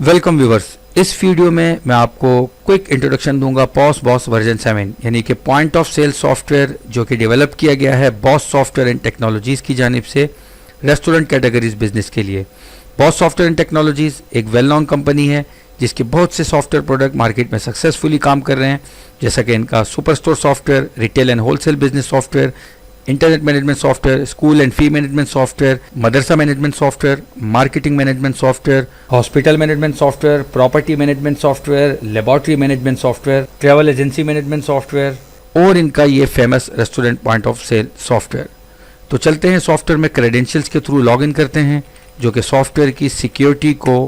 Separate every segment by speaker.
Speaker 1: Welcome viewers. इस video में मैं आपको क्विक इंट्रोडक्शन दूंगा पॉस बॉस वर्जन 7 यानी कि पॉइंट ऑफ सेल सॉफ्टवेयर जो कि डेवलप किया गया है बॉस सॉफ्टवेयर एंड टेक्नोलॉजीज़ की जानिब से रेस्टोरेंट कैटेगरीज बिजनेस के लिए। बॉस सॉफ्टवेयर एंड टेक्नोलॉजीज़ एक वेल नोन कंपनी है जिसके बहुत से सॉफ्टवेयर प्रोडक्ट मार्केट में सक्सेसफुली काम कर रहे हैं, जैसा कि इनका super store software, retail and wholesale business software, internet management software, school and fee management software, Madrasa management software, marketing management software, hospital management software, property management software, laboratory management software, travel agency management software और इनका ये famous restaurant point of cell software. तो चलते हैं software में credentials के through log in करते हैं जो कि सॉफ्टवेयर की सिक्योरिटी को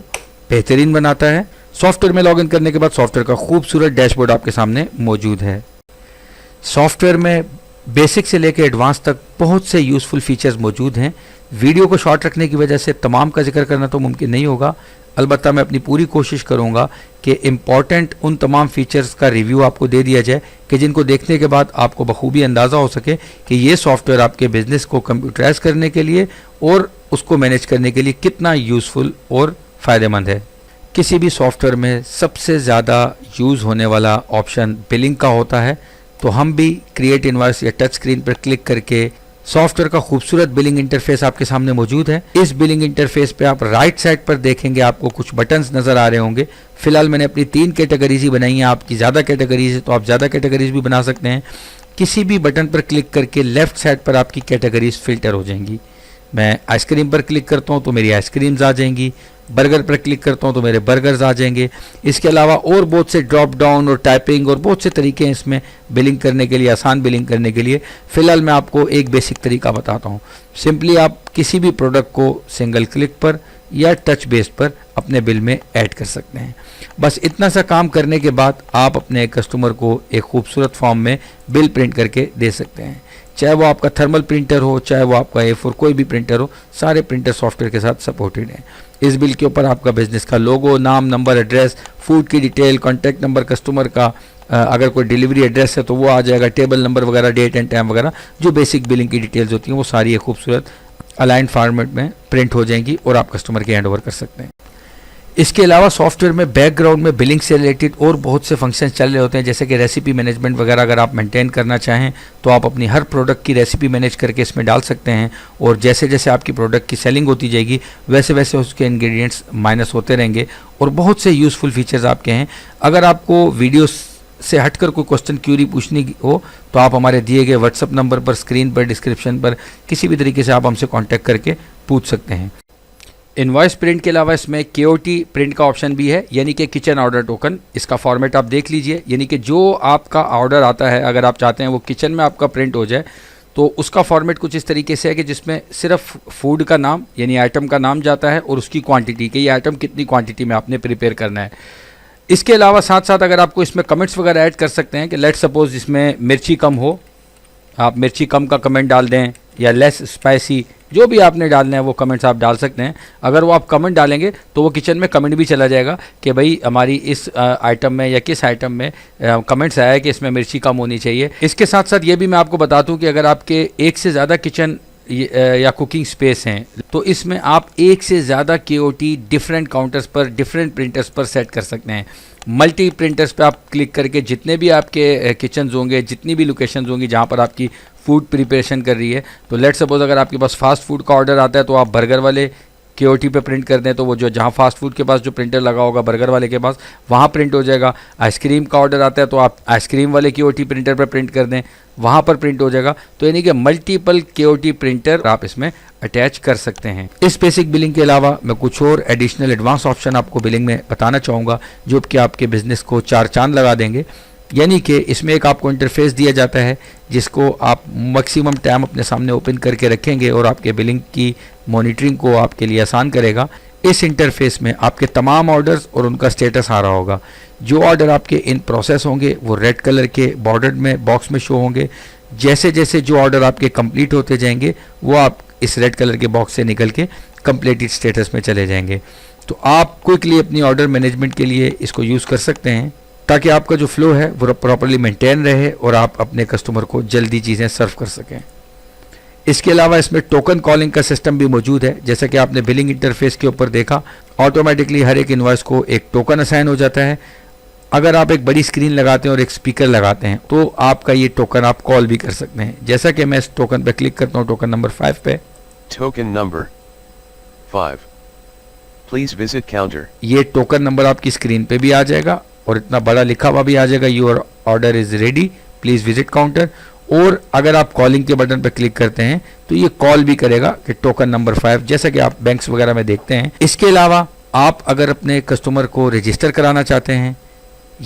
Speaker 1: बेहतरीन बनाता है। सॉफ्टवेयर में लॉग इन करने के बाद सॉफ्टवेयर का खूबसूरत डैशबोर्ड आपके सामने मौजूद है। सॉफ्टवेयर में बेसिक से लेकर एडवांस तक बहुत से यूज़फुल फीचर्स मौजूद हैं। वीडियो को शॉर्ट रखने की वजह से तमाम का जिक्र करना तो मुमकिन नहीं होगा, अलबत्ता मैं अपनी पूरी कोशिश करूंगा कि इम्पॉर्टेंट उन तमाम फीचर्स का रिव्यू आपको दे दिया जाए कि जिनको देखने के बाद आपको बखूबी अंदाज़ा हो सके कि ये सॉफ्टवेयर आपके बिज़नेस को कंप्यूटराइज करने के लिए और उसको मैनेज करने के लिए कितना यूज़फुल और फ़ायदेमंद है। किसी भी सॉफ्टवेयर में सबसे ज़्यादा यूज़ होने वाला ऑप्शन बिलिंग का होता है, तो हम भी क्रिएट इनवॉइस या टच स्क्रीन पर क्लिक करके सॉफ्टवेयर का खूबसूरत बिलिंग इंटरफेस आपके सामने मौजूद है। इस बिलिंग इंटरफेस पे आप राइट साइड पर देखेंगे आपको कुछ बटन्स नज़र आ रहे होंगे। फिलहाल मैंने अपनी 3 कैटेगरीज ही बनाई हैं, आपकी ज़्यादा कैटेगरीज है तो आप ज़्यादा कैटेगरीज भी बना सकते हैं। किसी भी बटन पर क्लिक करके लेफ्ट साइड पर आपकी कैटेगरीज फिल्टर हो जाएंगी। मैं आइसक्रीम पर क्लिक करता हूँ तो मेरी आइसक्रीम्स आ जाएंगी, बर्गर पर क्लिक करता हूँ तो मेरे बर्गर्स आ जाएंगे। इसके अलावा और बहुत से ड्रॉप डाउन और टाइपिंग और बहुत से तरीके हैं इसमें बिलिंग करने के लिए, आसान बिलिंग करने के लिए। फ़िलहाल मैं आपको एक बेसिक तरीका बताता हूँ। सिंपली आप किसी भी प्रोडक्ट को सिंगल क्लिक पर या टच बेस पर अपने बिल में ऐड कर सकते हैं। बस इतना सा काम करने के बाद आप अपने कस्टमर को एक खूबसूरत फॉर्म में बिल प्रिंट करके दे सकते हैं। चाहे वो आपका थर्मल प्रिंटर हो, चाहे वो आपका A4 कोई भी प्रिंटर हो, सारे प्रिंटर सॉफ्टवेयर के साथ सपोर्टेड हैं। इस बिल के ऊपर आपका बिजनेस का लोगो, नाम, नंबर, एड्रेस, फूड की डिटेल, कॉन्टैक्ट नंबर कस्टमर का, अगर कोई डिलीवरी एड्रेस है तो वो आ जाएगा, टेबल नंबर वगैरह, डेट एंड टाइम वगैरह, जो बेसिक बिलिंग की डिटेल्स होती हैं वो सारी एक खूबसूरत अलाइन फॉर्मेट में प्रिंट हो जाएंगी और आप कस्टमर के हैंड ओवर कर सकते हैं। इसके अलावा सॉफ्टवेयर में बैकग्राउंड में बिलिंग से रिलेटेड और बहुत से फंक्शंस चल रहे होते हैं, जैसे कि रेसिपी मैनेजमेंट वगैरह अगर आप मेंटेन करना चाहें तो आप अपनी हर प्रोडक्ट की रेसिपी मैनेज करके इसमें डाल सकते हैं और जैसे जैसे आपकी प्रोडक्ट की सेलिंग होती जाएगी वैसे वैसे उसके इंग्रेडिएंट्स माइनस होते रहेंगे और बहुत से यूज़फुल फीचर्स आपके हैं। अगर आपको वीडियो से हटकर कोई क्वेश्चन क्यूरी पूछनी हो तो आप हमारे दिए गए व्हाट्सअप नंबर पर, स्क्रीन पर, डिस्क्रिप्शन पर किसी भी तरीके से आप हमसे कॉन्टैक्ट करके पूछ सकते हैं। इनवॉइस प्रिंट के अलावा इसमें KOT प्रिंट का ऑप्शन भी है, यानी कि किचन ऑर्डर टोकन। इसका फॉर्मेट आप देख लीजिए, यानी कि जो आपका ऑर्डर आता है अगर आप चाहते हैं वो किचन में आपका प्रिंट हो जाए तो उसका फॉर्मेट कुछ इस तरीके से है कि जिसमें सिर्फ फूड का नाम यानी आइटम का नाम जाता है और उसकी क्वांटिटी कि ये आइटम कितनी क्वांटिटी में आपने प्रिपेयर करना है। इसके अलावा साथ साथ अगर आपको इसमें कमेंट्स वगैरह ऐड कर सकते हैं कि लेट्स सपोज इसमें मिर्ची कम हो, आप मिर्ची कम का कमेंट डाल दें या लेस स्पाइसी, जो भी आपने डालना है वो कमेंट्स आप डाल सकते हैं। अगर वो आप कमेंट डालेंगे तो वो किचन में कमेंट भी चला जाएगा कि भाई हमारी इस आइटम में या किस आइटम में कमेंट्स आया है कि इसमें मिर्ची कम होनी चाहिए। इसके साथ साथ ये भी मैं आपको बता दूं कि अगर आपके एक से ज़्यादा किचन या कुकिंग स्पेस हैं तो इसमें आप एक से ज़्यादा KOT डिफरेंट काउंटर्स पर, डिफरेंट प्रिंटर्स पर सेट कर सकते हैं। मल्टी प्रिंटर्स पे आप क्लिक करके जितने भी आपके किचन्स होंगे, जितनी भी लोकेशंस होंगी जहाँ पर आपकी फूड प्रिपरेशन कर रही है, तो लेट्स सपोज अगर आपके पास फास्ट फूड का ऑर्डर आता है तो आप बर्गर वाले KOT पे प्रिंट कर दें तो वो जो जहाँ फास्ट फूड के पास जो प्रिंटर लगा होगा बर्गर वाले के पास वहाँ प्रिंट हो जाएगा। आइसक्रीम का ऑर्डर आता है तो आप आइसक्रीम वाले KOT प्रिंटर पर प्रिंट कर दें, वहाँ पर प्रिंट हो जाएगा। तो यानी कि मल्टीपल KOT प्रिंटर आप इसमें अटैच कर सकते हैं। इस बेसिक बिलिंग के अलावा मैं कुछ और एडिशनल एडवांस ऑप्शन आपको बिलिंग में बताना चाहूँगा जो कि आपके बिजनेस को 4 चांद लगा देंगे। यानी कि इसमें एक आपको इंटरफेस दिया जाता है जिसको आप मैक्सिमम टाइम अपने सामने ओपन करके रखेंगे और आपके बिलिंग की मॉनिटरिंग को आपके लिए आसान करेगा। इस इंटरफेस में आपके तमाम ऑर्डर्स और उनका स्टेटस आ रहा होगा। जो ऑर्डर आपके इन प्रोसेस होंगे वो रेड कलर के बॉर्डर में बॉक्स में शो होंगे। जैसे जैसे जो ऑर्डर आपके कंप्लीट होते जाएंगे वो आप इस रेड कलर के बॉक्स से निकल के कंप्लीटेड स्टेटस में चले जाएंगे। तो आप क्विकली अपनी ऑर्डर मैनेजमेंट के लिए इसको यूज़ कर सकते हैं ताकि आपका जो फ्लो है वो प्रॉपर्ली मेंटेन रहे और आप अपने कस्टमर को जल्दी चीज़ें सर्व कर सकें। इसके अलावा इसमें टोकन कॉलिंग का सिस्टम भी मौजूद है। जैसा कि आपने बिलिंग इंटरफेस के ऊपर देखा, ऑटोमेटिकली हर एक इनवॉइस को एक टोकन असाइन हो जाता है। अगर आप एक बड़ी स्क्रीन लगाते हैं और एक स्पीकर लगाते हैं तो आपका ये टोकन आप कॉल भी कर सकते हैं। जैसा कि मैं इस टोकन पे क्लिक करता हूँ, टोकन नंबर 5 पे,
Speaker 2: Token number 5. Please visit counter.
Speaker 1: ये टोकन नंबर आपकी स्क्रीन पे भी आ जाएगा और इतना बड़ा लिखा हुआ भी आ जाएगा, your order is ready, please visit counter. और अगर आप कॉलिंग के बटन पर क्लिक करते हैं तो ये कॉल भी करेगा कि टोकन नंबर 5, जैसा कि आप बैंक्स वगैरह में देखते हैं। इसके अलावा आप अगर अपने कस्टमर को रजिस्टर कराना चाहते हैं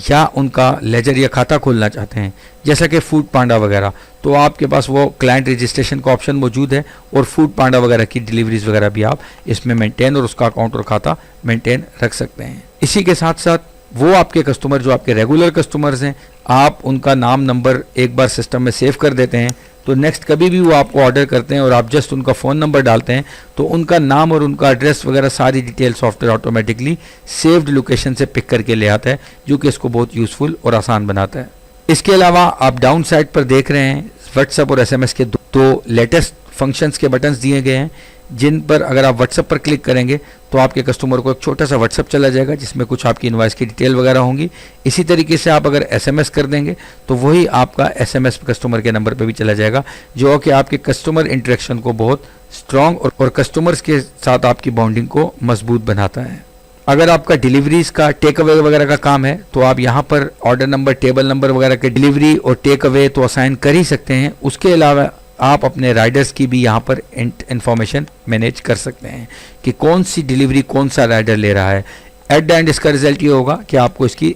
Speaker 1: या उनका लेजर या खाता खोलना चाहते हैं, जैसा कि फूड पांडा वगैरह, तो आपके पास वो क्लाइंट रजिस्ट्रेशन का ऑप्शन मौजूद है और फूड पांडा वगैरह की डिलीवरीज वगैरह भी आप इसमें मेंटेन और उसका अकाउंट और खाता मेंटेन रख सकते हैं। इसी के साथ साथ वो आपके कस्टमर जो आपके रेगुलर कस्टमर्स हैं, आप उनका नाम नंबर एक बार सिस्टम में सेव कर देते हैं तो नेक्स्ट कभी भी वो आपको ऑर्डर करते हैं और आप जस्ट उनका फ़ोन नंबर डालते हैं तो उनका नाम और उनका एड्रेस वगैरह सारी detail software automatically saved location से पिक करके ले आता है, जो कि इसको बहुत यूज़फुल और आसान बनाता है। इसके अलावा आप डाउन साइड पर देख रहे हैं व्हाट्सएप और SMS के दो लेटेस्ट फंक्शंस के बटन्स दिए गए हैं, जिन पर अगर आप व्हाट्सएप पर क्लिक करेंगे तो आपके कस्टमर को एक छोटा सा व्हाट्सएप चला जाएगा जिसमें कुछ आपकी इनवॉइस की डिटेल वगैरह होंगी। इसी तरीके से आप अगर SMS कर देंगे तो वही आपका SMS कस्टमर के नंबर पे भी चला जाएगा, जो कि आपके कस्टमर इंटरेक्शन को बहुत स्ट्रॉन्ग और कस्टमर्स के साथ आपकी बॉन्डिंग को मजबूत बनाता है। अगर आपका डिलीवरीज का टेक अवे वगैरह का काम है तो आप यहाँ पर ऑर्डर नंबर, टेबल नंबर वगैरह के डिलीवरी और टेक अवे तो असाइन कर ही सकते हैं। उसके अलावा आप अपने राइडर्स की भी यहाँ पर इंफॉर्मेशन मैनेज कर सकते हैं कि कौन सी डिलीवरी कौन सा राइडर ले रहा है। एट द एंड इसका रिजल्ट ये होगा कि आपको इसकी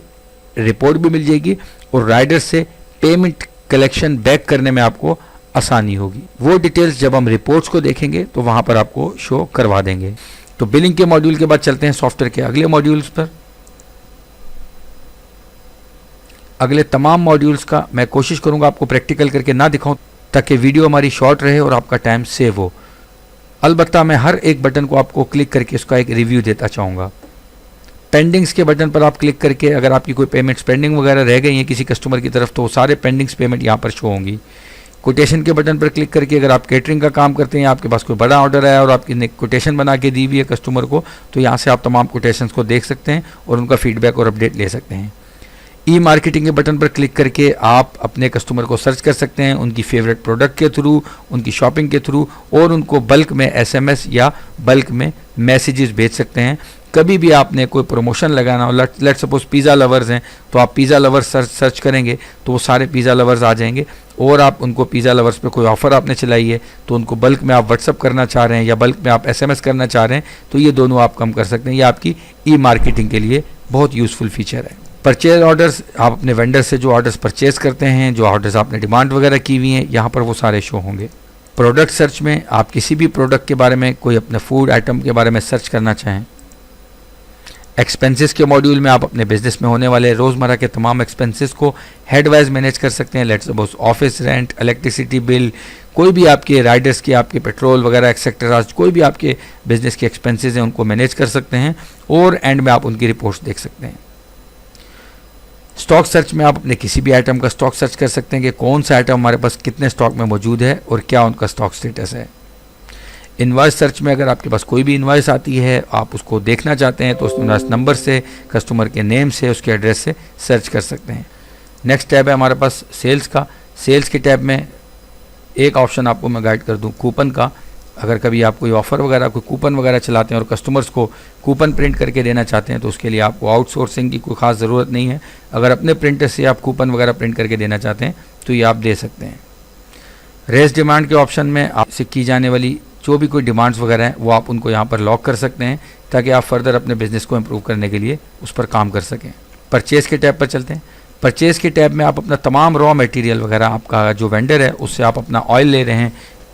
Speaker 1: रिपोर्ट भी मिल जाएगी और राइडर से पेमेंट कलेक्शन बैक करने में आपको आसानी होगी। वो डिटेल्स जब हम रिपोर्ट्स को देखेंगे तो वहाँ पर आपको शो करवा देंगे। तो बिलिंग के मॉड्यूल के बाद चलते हैं सॉफ्टवेयर के अगले मॉड्यूल्स पर। अगले तमाम मॉड्यूल्स का मैं कोशिश करूँगा आपको प्रैक्टिकल करके ना दिखाऊं ताकि वीडियो हमारी शॉर्ट रहे और आपका टाइम सेव हो। अलबत्ता मैं हर एक बटन को आपको क्लिक करके उसका एक रिव्यू देता चाहूँगा। पेंडिंग्स के बटन पर आप क्लिक करके अगर आपकी कोई पेमेंट्स पेंडिंग वगैरह रह गई हैं किसी कस्टमर की तरफ तो सारे पेंडिंग्स पेमेंट यहाँ पर शो होंगी। कोटेशन के बटन पर क्लिक करके अगर आप केटरिंग का काम करते हैं, आपके पास कोई बड़ा ऑर्डर आया और आपकी कोटेशन बना के दी हुई है कस्टमर को, तो यहाँ से आप तमाम कोटेशंस को देख सकते हैं और उनका फीडबैक और अपडेट ले सकते हैं। ई मार्केटिंग के बटन पर क्लिक करके आप अपने कस्टमर को सर्च कर सकते हैं उनकी फेवरेट प्रोडक्ट के थ्रू, उनकी शॉपिंग के थ्रू, और उनको बल्क में SMS या बल्क में मैसेजेस भेज सकते हैं। कभी भी आपने कोई प्रमोशन लगाना हो, लेट सपोज पिज़्ज़ा लवर्स हैं तो आप पिज़्ज़ा लवर्स सर्च करेंगे तो वो सारे पिज़्ज़ा लवर्स आ जाएंगे और आप उनको पिज़्ज़ा लवर्स पे कोई ऑफ़र आपने चलाई है तो उनको बल्क में आप व्हाट्सअप करना चाह रहे हैं या बल्क में आप SMS करना चाह रहे हैं तो ये दोनों आप कम कर सकते हैं। ये आपकी ई मार्केटिंग के लिए बहुत यूज़फुल फीचर है। परचेज ऑर्डर्स, आप अपने वेंडर से जो ऑर्डर्स परचेज करते हैं, जो ऑर्डर्स आपने डिमांड वगैरह की हुई हैं, यहाँ पर वो सारे शो होंगे। प्रोडक्ट सर्च में आप किसी भी प्रोडक्ट के बारे में, कोई अपने फूड आइटम के बारे में सर्च करना चाहें। एक्सपेंसेस के मॉड्यूल में आप अपने बिजनेस में होने वाले रोज़मर्रा के तमाम एक्सपेंसेस को हेड वाइज मैनेज कर सकते हैं। Let's suppose office rent, electricity bill, कोई भी आपके राइडर्स की, आपके पेट्रोल वगैरह एक्सेट्रा, कोई भी आपके बिजनेस के एक्सपेंसेस हैं उनको मैनेज कर सकते हैं और एंड में आप उनकी रिपोर्ट्स देख सकते हैं। स्टॉक सर्च में आप अपने किसी भी आइटम का स्टॉक सर्च कर सकते हैं कि कौन सा आइटम हमारे पास कितने स्टॉक में मौजूद है और क्या उनका स्टॉक स्टेटस है। इनवॉइस सर्च में अगर आपके पास कोई भी इनवॉइस आती है, आप उसको देखना चाहते हैं तो उस इनवॉइस नंबर से, कस्टमर के नेम से, उसके एड्रेस से सर्च कर सकते हैं। नेक्स्ट टैब है हमारे पास सेल्स का। सेल्स के टैब में एक ऑप्शन आपको मैं गाइड कर दूं कूपन का। अगर कभी आप कोई ऑफ़र वगैरह, कोई कूपन वगैरह चलाते हैं और कस्टमर्स को कूपन प्रिंट करके देना चाहते हैं तो उसके लिए आपको आउटसोर्सिंग की कोई ख़ास ज़रूरत नहीं है। अगर अपने प्रिंटर से आप कूपन वगैरह प्रिंट करके देना चाहते हैं तो ये आप दे सकते हैं। रेस डिमांड के ऑप्शन में आपसे की जाने वाली जो भी कोई डिमांड्स वगैरह हैं वो आप उनको यहाँ पर लॉक कर सकते हैं ताकि आप फर्दर अपने बिजनेस को इम्प्रूव करने के लिए उस पर काम कर सकें। परचेज़ के टैब पर चलते हैं। परचेज़ के टैब में आप अपना तमाम रॉ मटेरियल वगैरह, आपका जो वेंडर है उससे आप अपना ऑयल ले रहे हैं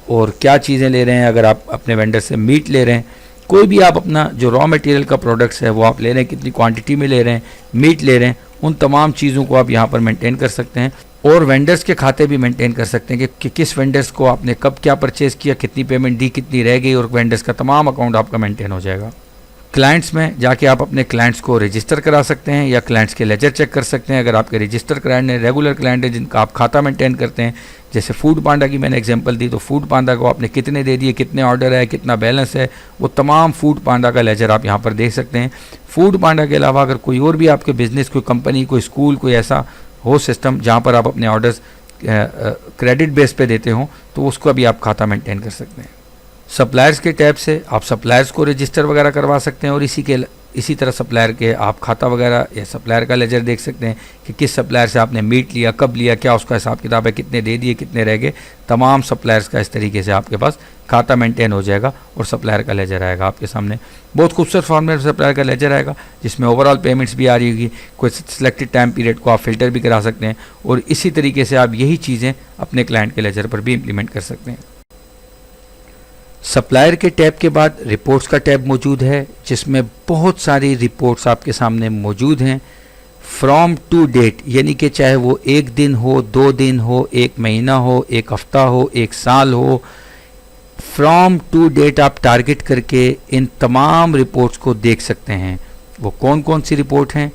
Speaker 1: और क्या चीज़ें ले रहे हैं, अगर आप अपने वेंडर से मीट ले रहे हैं, कोई भी आप अपना जो रॉ मटेरियल का प्रोडक्ट्स है वो आप ले रहे हैं, कितनी क्वांटिटी में ले रहे हैं, मीट ले रहे हैं, उन तमाम चीज़ों को आप यहाँ पर मेंटेन कर सकते हैं और वेंडर्स के खाते भी मेंटेन कर सकते हैं कि किस वेंडर्स को आपने कब क्या परचेज़ किया, कितनी पेमेंट दी, कितनी रह गई, और वेंडर्स का तमाम अकाउंट आपका मेंटेन हो जाएगा। क्लाइंट्स में जाके आप अपने क्लाइंट्स को रजिस्टर करा सकते हैं या क्लाइंट्स के लेजर चेक कर सकते हैं। अगर आपके रजिस्टर क्लाइंट हैं, रेगुलर क्लाइंट हैं जिनका आप खाता मेंटेन करते हैं, जैसे फूड पांडा की मैंने एग्जांपल दी, तो फूड पांडा को आपने कितने दे दिए, कितने ऑर्डर है, कितना बैलेंस है, वो तमाम फूड पांडा का लेजर आप यहाँ पर देख सकते हैं। फूड पांडा के अलावा अगर कोई और भी आपके बिजनेस, कोई कंपनी, कोई स्कूल, कोई ऐसा हो सिस्टम जहाँ पर आप अपने ऑर्डर्स क्रेडिट बेस पे देते हो, तो उसका भी आप खाता मेंटेन कर सकते हैं। सप्लायर्स के टैब से आप सप्लायर्स को रजिस्टर वगैरह करवा सकते हैं, और इसी तरह सप्लायर के आप खाता वगैरह या सप्लायर का लेजर देख सकते हैं कि किस सप्लायर से आपने मीट लिया, कब लिया, क्या उसका हिसाब किताब है, कितने दे दिए, कितने रह गए। तमाम सप्लायर्स का इस तरीके से आपके पास खाता मेंटेन हो जाएगा और सप्लायर का लेजर आएगा आपके सामने। बहुत खूबसूरत फॉर्मेट में सप्लायर का लेजर आएगा, जिसमें ओवरऑल पेमेंट्स भी आ रही होगी। कोई सिलेक्टेड टाइम पीरियड को आप फिल्टर भी करा सकते हैं, और इसी तरीके से आप यही चीज़ें अपने क्लाइंट के लेजर पर भी इम्प्लीमेंट कर सकते हैं। सप्लायर के टैब के बाद रिपोर्ट्स का टैब मौजूद है, जिसमें बहुत सारी रिपोर्ट्स आपके सामने मौजूद हैं। फ्रॉम टू डेट, यानी कि चाहे वो 1 दिन हो, 2 दिन हो, 1 महीना हो, 1 हफ्ता हो, 1 साल हो, फ्रॉम टू डेट आप टारगेट करके इन तमाम रिपोर्ट्स को देख सकते हैं। वो कौन कौन सी रिपोर्ट हैं?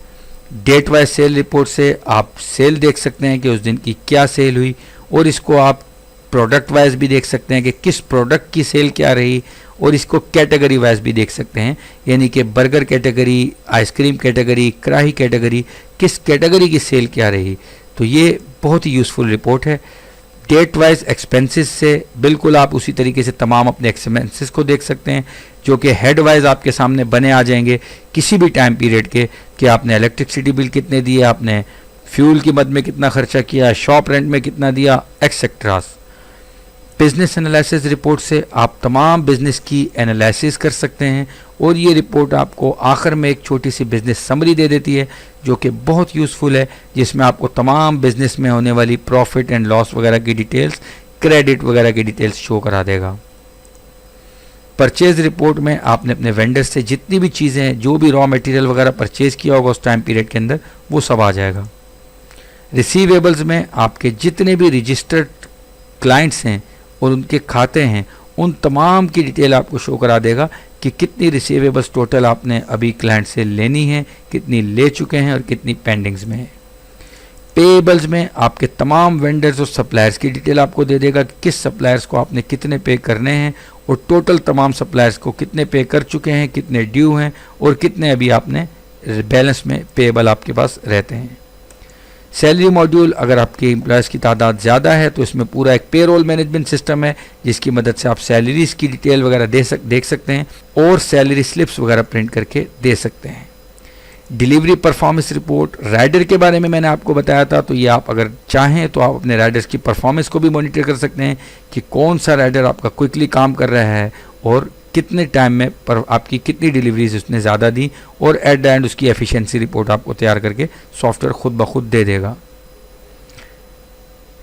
Speaker 1: डेट वाइज सेल रिपोर्ट से आप सेल देख सकते हैं कि उस दिन की क्या सेल हुई, और इसको आप प्रोडक्ट वाइज भी देख सकते हैं कि किस प्रोडक्ट की सेल क्या रही, और इसको कैटेगरी वाइज भी देख सकते हैं, यानी कि बर्गर कैटेगरी, आइसक्रीम कैटेगरी, कढ़ाई कैटेगरी, किस कैटेगरी की सेल क्या रही। तो ये बहुत ही यूज़फुल रिपोर्ट है। डेट वाइज एक्सपेंसेस से बिल्कुल आप उसी तरीके से तमाम अपने एक्सपेंसेस को देख सकते हैं, जो कि हेड वाइज आपके सामने बने आ जाएंगे किसी भी टाइम पीरियड के, कि आपने इलेक्ट्रिसिटी बिल कितने दिए, आपने फ्यूल की मद में कितना खर्चा किया, शॉप रेंट में कितना दिया, एक्सेट्रास। बिजनेस एनालिसिस रिपोर्ट से आप तमाम बिजनेस की एनालिसिस कर सकते हैं, और ये रिपोर्ट आपको आखिर में एक छोटी सी बिजनेस समरी दे देती है, जो कि बहुत यूज़फुल है, जिसमें आपको तमाम बिजनेस में होने वाली प्रॉफिट एंड लॉस वगैरह की डिटेल्स, क्रेडिट वगैरह की डिटेल्स शो करा देगा। परचेज रिपोर्ट में आपने अपने वेंडर से जितनी भी चीज़ें, जो भी रॉ मटेरियल वगैरह परचेज किया होगा उस टाइम पीरियड के अंदर, वो सब आ जाएगा। रिसीवेबल्स में आपके जितने भी रजिस्टर्ड क्लाइंट्स हैं और उनके खाते हैं, उन तमाम की डिटेल आपको शो करा देगा कि कितनी रिसीवेबल्स टोटल आपने अभी क्लाइंट से लेनी है, कितनी ले चुके हैं और कितनी पेंडिंग्स में है। पेएबल्स में आपके तमाम वेंडर्स और सप्लायर्स की डिटेल आपको दे देगा कि किस सप्लायर्स को आपने कितने पे करने हैं, और टोटल तमाम सप्लायर्स को कितने पे कर चुके हैं, कितने ड्यू हैं, और कितने अभी आपने बैलेंस में पेएबल आपके पास रहते हैं। सैलरी मॉड्यूल, अगर आपके एम्प्लॉयज़ की तादाद ज़्यादा है तो इसमें पूरा एक पेरोल मैनेजमेंट सिस्टम है, जिसकी मदद से आप सैलरीज़ की डिटेल वगैरह देख सकते हैं, और सैलरी स्लिप्स वगैरह प्रिंट करके दे सकते हैं। डिलीवरी परफॉर्मेंस रिपोर्ट, राइडर के बारे में मैंने आपको बताया था, तो ये आप अगर चाहें तो आप अपने राइडर्स की परफॉर्मेंस को भी मॉनिटर कर सकते हैं कि कौन सा राइडर आपका क्विकली काम कर रहा है, और कितने टाइम में पर आपकी कितनी डिलीवरीज उसने ज़्यादा दी, और एट द एंड उसकी एफिशिएंसी रिपोर्ट आपको तैयार करके सॉफ्टवेयर खुद ब खुद दे देगा।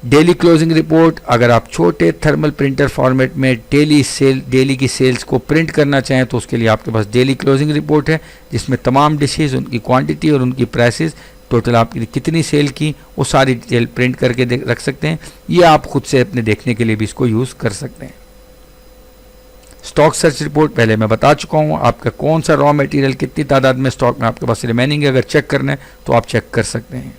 Speaker 1: डेली क्लोजिंग रिपोर्ट, अगर आप छोटे थर्मल प्रिंटर फॉर्मेट में डेली की सेल्स को प्रिंट करना चाहें तो उसके लिए आपके पास डेली क्लोजिंग रिपोर्ट है, जिसमें तमाम डिशेज़, उनकी क्वांटिटी और उनकी प्राइसेस, टोटल आपकी कितनी सेल की, वो सारी डिटेल प्रिंट करके रख सकते हैं। ये आप खुद से अपने देखने के लिए भी इसको यूज़ कर सकते हैं। स्टॉक सर्च रिपोर्ट, पहले मैं बता चुका हूँ आपका कौन सा रॉ मटेरियल कितनी तादाद में स्टॉक में आपके पास रिमेनिंग है, अगर चेक करना है तो आप चेक कर सकते हैं।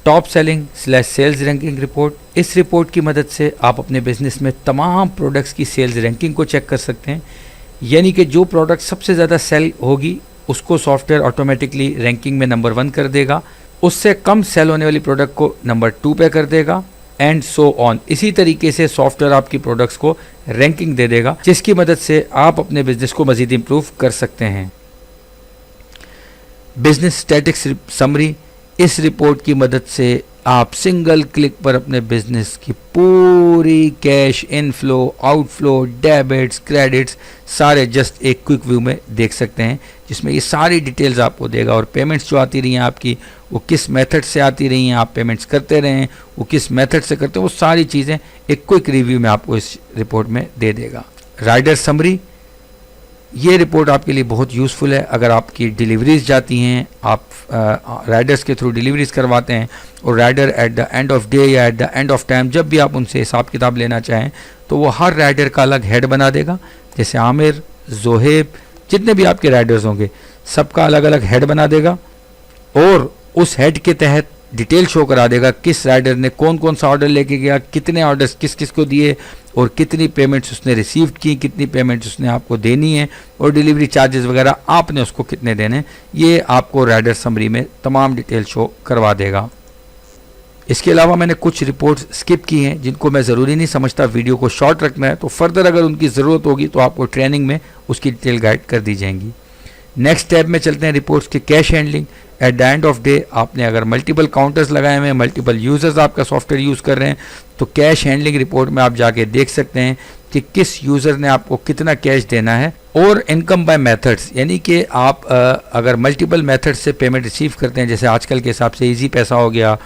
Speaker 1: Top selling / sales ranking report, इस रिपोर्ट की मदद से आप अपने बिजनेस में तमाम प्रोडक्ट्स की सेल्स रैंकिंग को चेक कर सकते हैं, यानी कि जो प्रोडक्ट सबसे ज़्यादा सेल होगी उसको सॉफ्टवेयर ऑटोमेटिकली रैंकिंग में नंबर 1 कर देगा, उससे कम सेल होने वाली प्रोडक्ट को नंबर 2 पे कर देगा, एंड सो ऑन। इसी तरीके से सॉफ्टवेयर आपकी प्रोडक्ट्स को रैंकिंग दे देगा, जिसकी मदद से आप अपने बिजनेस को मजीद इंप्रूव कर सकते हैं। बिजनेस स्टैटिक्स समरी, इस रिपोर्ट की मदद से आप सिंगल क्लिक पर अपने बिजनेस की पूरी cash inflow, outflow, debits, credits सारे जस्ट एक क्विक व्यू में देख सकते हैं, जिसमें ये सारी डिटेल्स आपको देगा, और पेमेंट्स जो आती रही हैं आपकी, वो किस मेथड से आती रही हैं, आप पेमेंट्स करते रहे हैं, वो किस मेथड से करते हैं, वो सारी चीज़ें एक क्विक रिव्यू में आपको इस रिपोर्ट में दे देगा। राइडर समरी, ये रिपोर्ट आपके लिए बहुत यूज़फुल है अगर आपकी डिलीवरीज जाती हैं, आप राइडर्स के थ्रू डिलीवरीज करवाते हैं, और rider at the end of day या at the end of time जब भी आप उनसे हिसाब किताब लेना चाहें तो वो हर राइडर का अलग हेड बना देगा। जैसे आमिर, जोहेब, जितने भी आपके राइडर्स होंगे सबका अलग अलग हेड बना देगा, और उस हेड के तहत डिटेल शो करा देगा किस राइडर ने कौन कौन सा ऑर्डर लेके गया, कितने ऑर्डर्स किस किस को दिए और कितनी पेमेंट्स उसने रिसीव की, कितनी पेमेंट्स उसने आपको देनी है और डिलीवरी चार्जेस वगैरह आपने उसको कितने देने हैं, ये आपको राइडर समरी में तमाम डिटेल शो करवा देगा। इसके अलावा मैंने कुछ रिपोर्ट्स स्किप की हैं जिनको मैं ज़रूरी नहीं समझता वीडियो को शॉर्ट रखना है, तो फर्दर अगर उनकी ज़रूरत होगी तो आपको ट्रेनिंग में उसकी डिटेल गाइड कर दी जाएंगी। नेक्स्ट टैब में चलते हैं रिपोर्ट्स के cash handling. Eight the end of day आपने अगर मल्टीपल काउंटर्स लगाए हुए हैं, मल्टीपल यूज़र्स आपका सॉफ्टवेयर यूज़ कर रहे हैं, तो कैश हैंडलिंग रिपोर्ट में आप जाके देख सकते हैं कि किस यूज़र ने आपको कितना कैश देना है। और इनकम बाय मेथड्स, यानी कि आप अगर मल्टीपल मेथड्स से पेमेंट रिसीव करते हैं, जैसे आजकल के हिसाब से ईजी पैसा हो गया,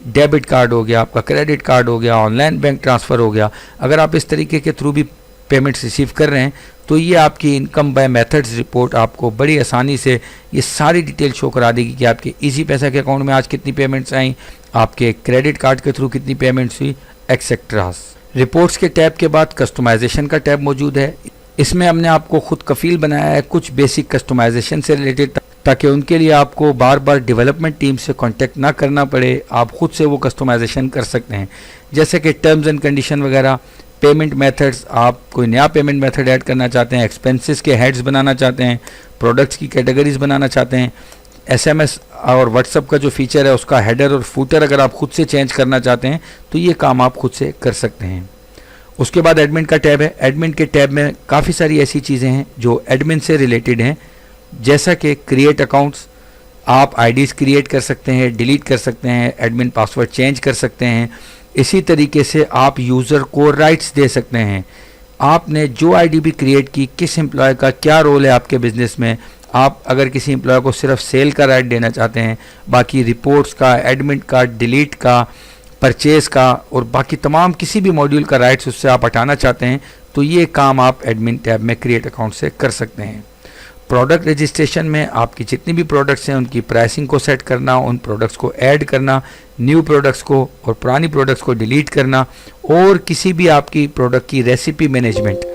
Speaker 1: डेबिट कार्ड हो गया, आपका क्रेडिट कार्ड हो गया, ऑनलाइन बैंक ट्रांसफ़र हो गया, अगर आप इस तरीके के थ्रू भी पेमेंट्स रिसीव कर रहे हैं तो ये आपकी इनकम बाय मेथड्स रिपोर्ट आपको बड़ी आसानी से ये सारी डिटेल शो करा देगी कि आपके इजी पैसा के अकाउंट में आज कितनी पेमेंट्स आई, आपके क्रेडिट कार्ड के थ्रू कितनी पेमेंट्स हुई, एक्सेट्रास। रिपोर्ट्स के टैब के बाद कस्टमाइजेशन का टैब मौजूद है। इसमें हमने आपको खुद कफील बनाया है कुछ बेसिक कस्टमाइजेशन से रिलेटेड, ताकि उनके लिए आपको बार बार डेवलपमेंट टीम से कांटेक्ट ना करना पड़े, आप खुद से वो कस्टमाइजेशन कर सकते हैं। जैसे कि टर्म्स एंड कंडीशन वगैरह, पेमेंट मेथड्स, आप कोई नया पेमेंट मेथड ऐड करना चाहते हैं, एक्सपेंसेस के हेड्स बनाना चाहते हैं, प्रोडक्ट्स की कैटेगरीज बनाना चाहते हैं, SMS और व्हाट्सअप का जो फीचर है उसका हेडर और फूटर अगर आप खुद से चेंज करना चाहते हैं तो ये काम आप खुद से कर सकते हैं। उसके बाद एडमिन का टैब है। एडमिन के टैब में काफ़ी सारी ऐसी चीज़ें हैं जो एडमिन से रिलेटेड हैं, जैसा कि क्रिएट अकाउंट्स, आप आईडीज़ क्रिएट कर सकते हैं, डिलीट कर सकते हैं, एडमिन पासवर्ड चेंज कर सकते हैं। इसी तरीके से आप यूज़र को राइट्स दे सकते हैं। आपने जो आईडी भी क्रिएट की, किस एम्प्लॉय का क्या रोल है आपके बिज़नेस में, आप अगर किसी एम्प्लॉय को सिर्फ सेल का राइट देना चाहते हैं, बाकी रिपोर्ट्स का, एडमिन का, डिलीट का, परचेज़ का और बाकी तमाम किसी भी मॉड्यूल का राइट्स उससे आप हटाना चाहते हैं, तो ये काम आप एडमिन टैब में क्रिएट अकाउंट से कर सकते हैं। प्रोडक्ट रजिस्ट्रेशन में आपकी जितनी भी प्रोडक्ट्स हैं उनकी प्राइसिंग को सेट करना, उन प्रोडक्ट्स को ऐड करना, न्यू प्रोडक्ट्स को और पुरानी प्रोडक्ट्स को डिलीट करना, और किसी भी आपकी प्रोडक्ट की रेसिपी मैनेजमेंट,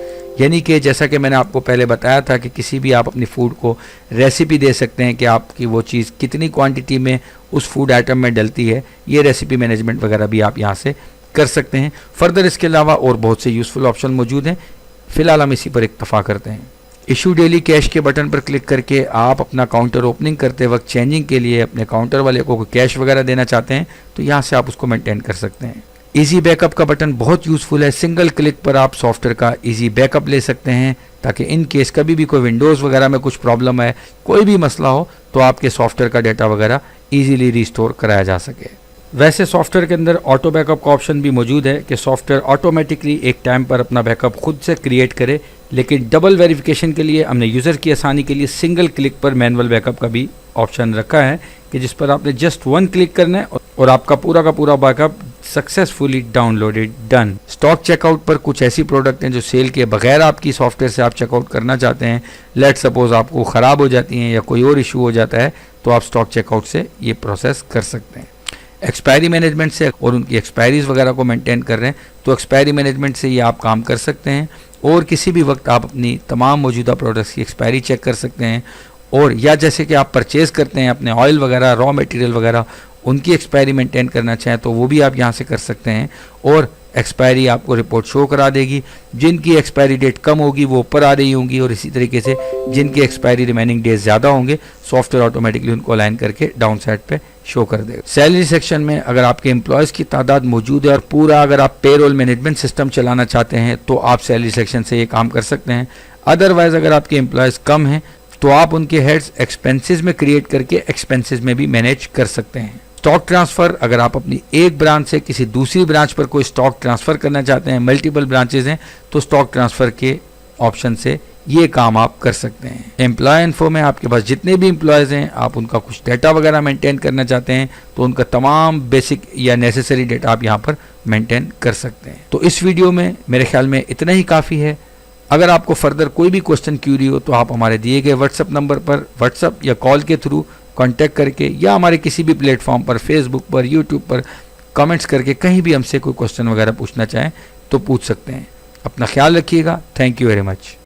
Speaker 1: यानी कि जैसा कि मैंने आपको पहले बताया था कि किसी भी आप अपनी फूड को रेसिपी दे सकते हैं कि आपकी वो चीज़ कितनी क्वांटिटी में उस फूड आइटम में डलती है, ये रेसिपी मैनेजमेंट वगैरह भी आप यहाँ से कर सकते हैं। फर्दर इसके अलावा और बहुत से यूज़फुल ऑप्शन मौजूद हैं। फ़िलहाल हम इसी पर इक्तफ़ा करते हैं। इशू डेली कैश के बटन पर क्लिक करके आप अपना काउंटर ओपनिंग करते वक्त चेंजिंग के लिए अपने काउंटर वाले को कैश वगैरह देना चाहते हैं तो यहाँ से आप उसको मेंटेन कर सकते हैं। इजी बैकअप का बटन बहुत यूज़फुल है। सिंगल क्लिक पर आप सॉफ्टवेयर का इजी बैकअप ले सकते हैं ताकि इन केस कभी भी कोई विंडोज़ वगैरह में कुछ प्रॉब्लम है, कोई भी मसला हो, तो आपके सॉफ्टवेयर का डेटा वगैरह ईजीली रिस्टोर कराया जा सके। वैसे सॉफ्टवेयर के अंदर ऑटो बैकअप का ऑप्शन भी मौजूद है कि सॉफ्टवेयर ऑटोमेटिकली एक टाइम पर अपना बैकअप खुद से क्रिएट करे, लेकिन डबल वेरिफिकेशन के लिए हमने यूज़र की आसानी के लिए सिंगल क्लिक पर मैनुअल बैकअप का भी ऑप्शन रखा है कि जिस पर आपने जस्ट वन क्लिक करना है और आपका पूरा का पूरा backup successfully downloaded done. Stock checkout पर कुछ ऐसी प्रोडक्ट हैं जो सेल के बगैर आपकी सॉफ्टवेयर से आप चेकआउट करना चाहते हैं, लेट सपोज आपको ख़राब हो जाती हैं या कोई और इशू हो जाता है, तो आप स्टॉक चेकआउट से ये प्रोसेस कर सकते हैं। एक्सपायरी मैनेजमेंट से और उनकी एक्सपायरीज़ वगैरह को मेंटेन कर रहे हैं तो एक्सपायरी मैनेजमेंट से ये आप काम कर सकते हैं और किसी भी वक्त आप अपनी तमाम मौजूदा प्रोडक्ट्स की एक्सपायरी चेक कर सकते हैं। और या जैसे कि आप परचेज़ करते हैं अपने ऑयल वगैरह, रॉ मटेरियल वगैरह, उनकी एक्सपायरी मेंटेन करना चाहें तो वो भी आप यहाँ से कर सकते हैं और एक्सपायरी आपको रिपोर्ट शो करा देगी। जिनकी एक्सपायरी डेट कम होगी वो ऊपर आ रही होंगी और इसी तरीके से जिनकी एक्सपायरी रिमेनिंग डेज ज़्यादा होंगे सॉफ्टवेयर ऑटोमेटिकली उनको अलाइन करके डाउन साइड पे शो कर देगा। सैलरी सेक्शन में अगर आपके एम्प्लॉयज़ की तादाद मौजूद है और पूरा अगर आप पेरोल मैनेजमेंट सिस्टम चलाना चाहते हैं तो आप सैलरी सेक्शन से ये काम कर सकते हैं। अदरवाइज़ अगर आपके एम्प्लॉयज़ कम हैं तो आप उनके हेड्स एक्सपेंसेस में क्रिएट करके एक्सपेंसेस में भी मैनेज कर सकते हैं। स्टॉक ट्रांसफ़र, अगर आप अपनी एक ब्रांच से किसी दूसरी ब्रांच पर कोई स्टॉक ट्रांसफ़र करना चाहते हैं, मल्टीपल ब्रांचेज हैं, तो स्टॉक ट्रांसफ़र के ऑप्शन से ये काम आप कर सकते हैं। एम्प्लॉय इन्फो में आपके पास जितने भी एम्प्लॉयज़ हैं, आप उनका कुछ डाटा वगैरह मेंटेन करना चाहते हैं तो उनका तमाम बेसिक या नेसेसरी डाटा आप यहाँ पर मेंटेन कर सकते हैं। तो इस वीडियो में मेरे ख्याल में इतना ही काफ़ी है। अगर आपको फर्दर कोई भी क्वेश्चन क्यूरी हो तो आप हमारे दिए गए व्हाट्सएप नंबर पर व्हाट्सएप या कॉल के थ्रू कांटेक्ट करके या हमारे किसी भी प्लेटफॉर्म पर, फेसबुक पर, यूट्यूब पर कमेंट्स करके कहीं भी हमसे कोई क्वेश्चन वगैरह पूछना चाहें तो पूछ सकते हैं। अपना ख्याल रखिएगा। Thank you very much.